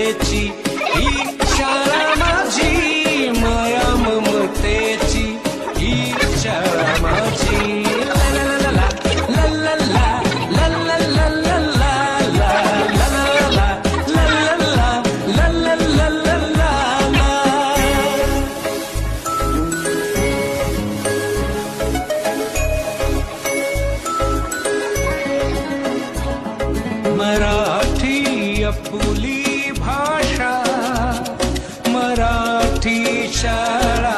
ममतेची ही शाळा माझी, माया ममतेची ही शाळा माझी. ला ला ला ला ला ला ला ला ला ला ला ला ला ला ला ला ला ला ला. मराठी आपुली भाषा, मराठी शाळा